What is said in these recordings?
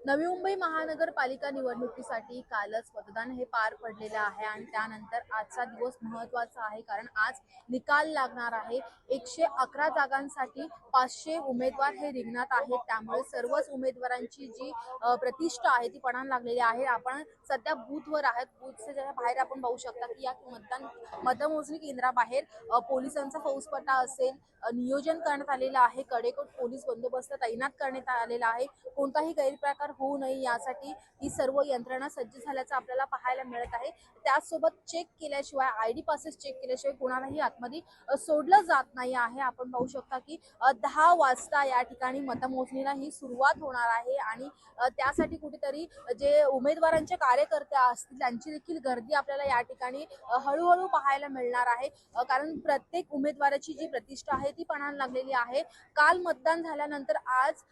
नवी मुंबई महानगरपालिका निवडणुकीसाठी कालच मतदान हे पार पडलेलं आहे आणि त्यानंतर आजचा दिवस महत्त्वाचा आहे, कारण आज निकाल लागणार आहे। 111 जागांसाठी 500 उमेदवार हे रिंगणात आहेत, त्यामुळे सर्वच उमेदवारांची जी प्रतिष्ठा आहे ती पणाला लागलेली आहे। आपण सध्या बूथवर आहात, बूथच्या बाहेर आपण पाहू शकता की या मतमोजणी केंद्राबाहेर पोलिसांचा फौजफाटा असेल, नियोजन करण्यात आलेलं आहे। कडेकोट पोलीस बंदोबस्त तैनात करण्यात आलेला आहे। कोणताही गैरप्रकार होऊ नये यासाठी ही सर्व यंत्रणा सज्ज झाल्याचं आपल्याला पाहायला मिळत आहे। त्याचसोबत चेक केल्याशिवाय, आयडी पासेस चेक केल्याशिवाय कोणालाही आतमध्ये सोडलं जात नाही आहे। आपण पाहू शकता की 10 वाजता या ठिकाणी मतमोजणीला ही सुरुवात होणार आहे आणि त्यासाठी कुठेतरी जे उमेदवारांचे कार्यकर्ते असतील त्यांची देखील गर्दी आपल्याला या ठिकाणी हळूहळू पाहायला मिळणार आहे, कारण प्रत्येक उमेदवाराची जी प्रतिष्ठा आहे ती पणाला लागलेली आहे। काल मतदान झाल्यानंतर आज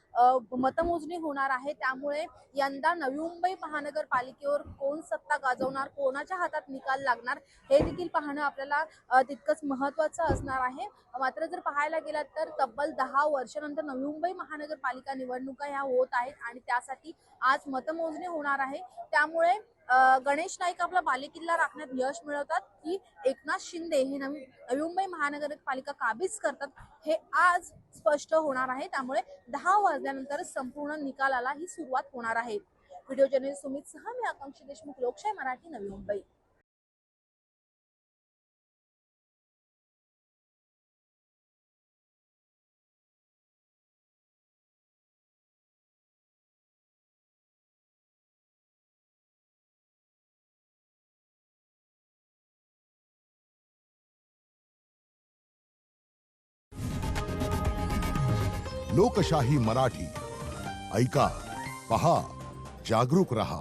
मतमोजणी होणार आहे, त्यामुळे यंदा नवी मुंबई महानगरपालिकेवर कोण सत्ता गाजवणार, कोणाच्या हातात निकाल लागणार हे देखील पाहणं आपल्याला तितकंच महत्त्वाचं असणार आहे। मात्र जर पाहायला गेलात तर तब्बल 10 वर्षानंतर नवी मुंबई महानगरपालिका निवडणुका ह्या होत आहेत आणि त्यासाठी आज मतमोजणी होणार आहे। त्यामुळे गणेश नाईक आपला बालेकिल्ला राखण्यात यश मिळवतात की एकनाथ शिंदे हे नवी मुंबई महानगरपालिका काबीज करतात हे आज स्पष्ट होणार आहे। त्यामुळे 10 वाजल्यानंतर संपूर्ण निकालाला ही सुरुवात होणार आहे। व्हिडिओ जर्नलिस्ट सुमित सह मी आकांक्षी देशमुख, लोकशाही मराठी, नवी मुंबई। लोकशाही मराठी ऐका, पहा, जागरूक रहा।